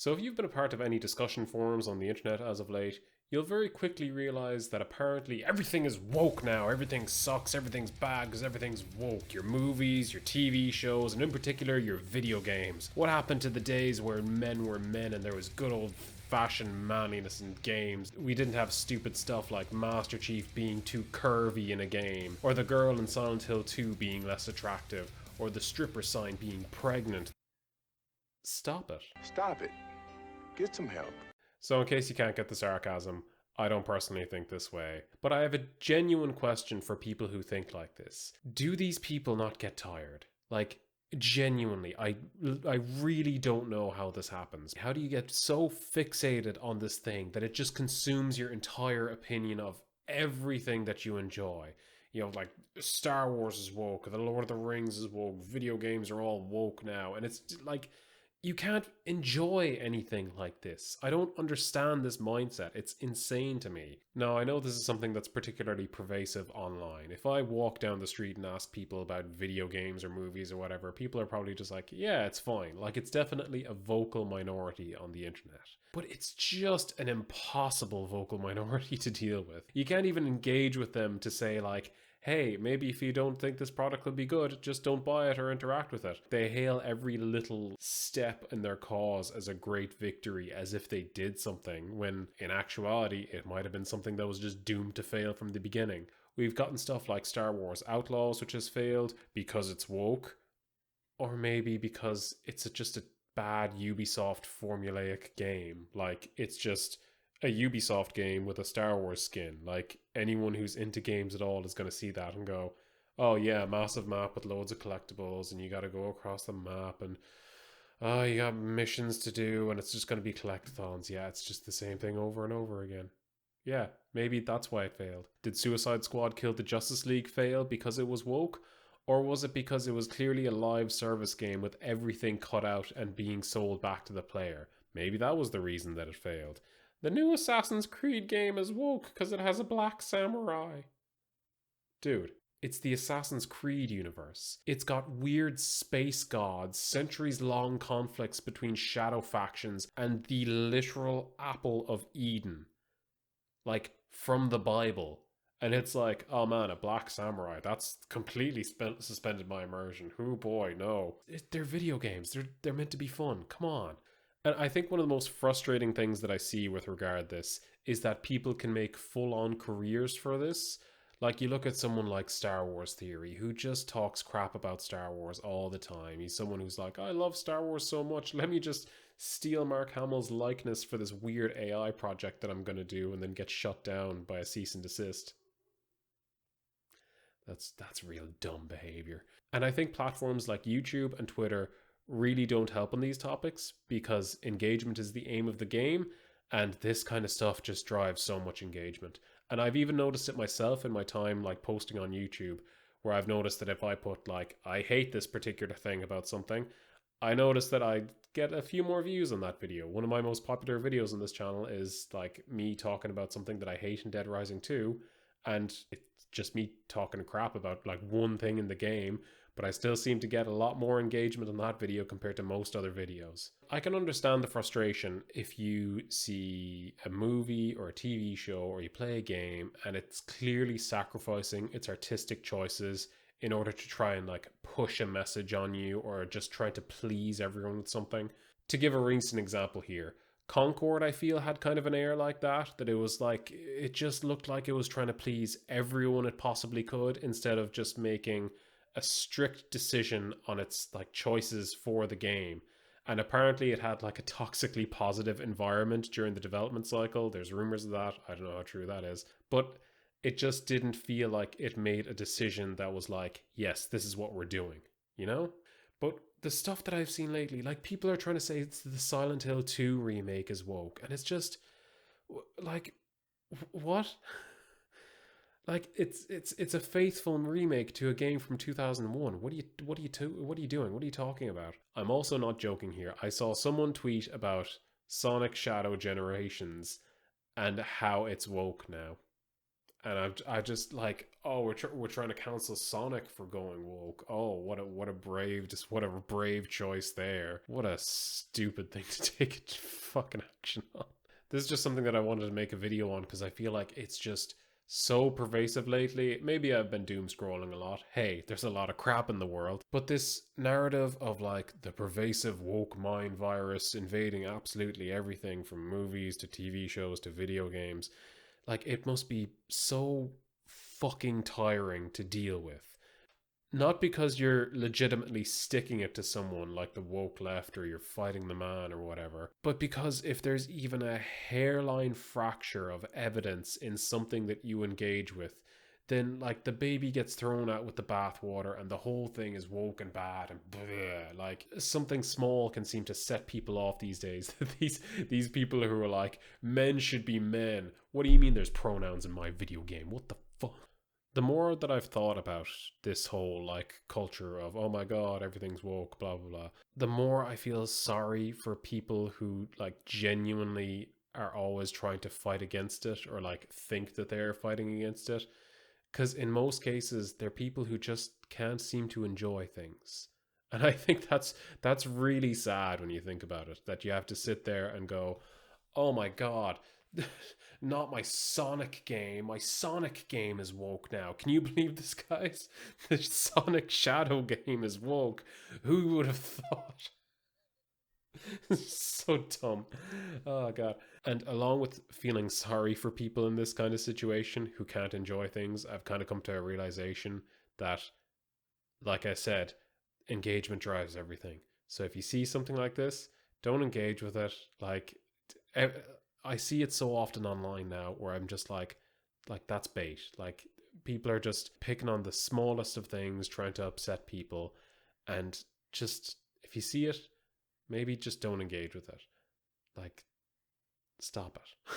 So if you've been a part of any discussion forums on the internet as of late, you'll very quickly realize that apparently everything is woke now. Everything sucks, everything's bad because everything's woke. Your movies, your TV shows, and in particular your video games. What happened to the days where men were men and there was good old fashioned manliness in games? We didn't have stupid stuff like Master Chief being too curvy in a game, or the girl in Silent Hill 2 being less attractive, or the stripper sign being pregnant. Stop it. Stop it. Get some help. So in case you can't get the sarcasm, I don't personally think this way, but I have a genuine question for people who think like this. Do these people not get tired? Like, genuinely, I really don't know how this happens. How do you get so fixated on this thing that it just consumes your entire opinion of everything that you enjoy? You know, like Star Wars is woke, The Lord of the Rings is woke, video games are all woke now, and it's like, you can't enjoy anything like this. I don't understand this mindset. It's insane to me. Now, I know this is something that's particularly pervasive online. If I walk down the street and ask people about video games or movies or whatever, people are probably just like, yeah, it's fine. Like, it's definitely a vocal minority on the internet. But it's just an impossible vocal minority to deal with. You can't even engage with them to say like, hey, maybe if you don't think this product will be good, just don't buy it or interact with it. They hail every little step in their cause as a great victory, as if they did something, when in actuality, it might have been something that was just doomed to fail from the beginning. We've gotten stuff like Star Wars Outlaws, which has failed because it's woke, or maybe because it's just a bad Ubisoft formulaic game. Like, it's just a Ubisoft game with a Star Wars skin. Like, anyone who's into games at all is going to see that and go, oh yeah, massive map with loads of collectibles and you got to go across the map and oh, you got missions to do and it's just going to be collectathons. Yeah, it's just the same thing over and over again. Yeah, maybe that's why it failed. Did Suicide Squad Kill the Justice League fail because it was woke? Or was it because it was clearly a live service game with everything cut out and being sold back to the player? Maybe that was the reason that it failed. The new Assassin's Creed game is woke because it has a black samurai. Dude, it's the Assassin's Creed universe. It's got weird space gods, centuries-long conflicts between shadow factions, and the literal apple of Eden. Like, from the Bible. And it's like, oh man, a black samurai. That's completely suspended my immersion. Oh boy, no. They're video games. They're meant to be fun. Come on. And I think one of the most frustrating things that I see with regard to this is that people can make full-on careers for this. Like, you look at someone like Star Wars Theory, who just talks crap about Star Wars all the time. He's someone who's like, I love Star Wars so much, let me just steal Mark Hamill's likeness for this weird AI project that I'm going to do and then get shut down by a cease and desist. That's real dumb behavior. And I think platforms like YouTube and Twitter really don't help on these topics because engagement is the aim of the game, and this kind of stuff just drives so much engagement. And I've even noticed it myself in my time like posting on YouTube, where I've noticed that if I put like, I hate this particular thing about something, I notice that I get a few more views on that video. One of my most popular videos on this channel is like me talking about something that I hate in Dead Rising 2, and it's just me talking crap about like one thing in the game, but I still seem to get a lot more engagement on that video compared to most other videos. I can understand the frustration if you see a movie or a TV show or you play a game and it's clearly sacrificing its artistic choices in order to try and like push a message on you or just try to please everyone with something. To give a recent example here, Concord, I feel, had kind of an air like that it was like, it just looked like it was trying to please everyone it possibly could instead of just making a strict decision on its like choices for the game. And apparently it had like a toxically positive environment during the development cycle. There's rumors of that. I don't know how true that is, but it just didn't feel like it made a decision that was like, yes, this is what we're doing, you know? But the stuff that I've seen lately, like people are trying to say it's the Silent Hill 2 remake is woke, and it's just like, what? Like it's a faithful remake to a game from 2001. What are you doing? What are you talking about? I'm also not joking here. I saw someone tweet about Sonic Shadow Generations and how it's woke now. And I just like, oh, we're trying to cancel Sonic for going woke. Oh, what a brave choice there. What a stupid thing to take fucking action on. This is just something that I wanted to make a video on because I feel like it's just so pervasive lately. Maybe I've been doom scrolling a lot. Hey, there's a lot of crap in the world. But this narrative of like the pervasive woke mind virus invading absolutely everything from movies to TV shows to video games, like it must be so fucking tiring to deal with. Not because you're legitimately sticking it to someone like the woke left or you're fighting the man or whatever, but because if there's even a hairline fracture of evidence in something that you engage with, then like the baby gets thrown out with the bathwater and the whole thing is woke and bad and bleh. Like something small can seem to set people off these days. these people who are like, men should be men. What do you mean there's pronouns in my video game? What the fuck? The more that I've thought about this whole like culture of, oh my god, everything's woke, blah blah blah, the more I feel sorry for people who like genuinely are always trying to fight against it or like think that they're fighting against it. Because in most cases, they're people who just can't seem to enjoy things. And I think that's really sad when you think about it, that you have to sit there and go, oh my god, not my Sonic game. My Sonic game is woke now. Can you believe this, guys? The Sonic Shadow game is woke. Who would have thought? So dumb. Oh god. And along with feeling sorry for people in this kind of situation who can't enjoy things, I've kind of come to a realization that, like I said, engagement drives everything. So if you see something like this, don't engage with it. Like I see it so often online now where I'm just like that's bait. Like people are just picking on the smallest of things, trying to upset people, and just if you see it, maybe just don't engage with it. Like, stop it.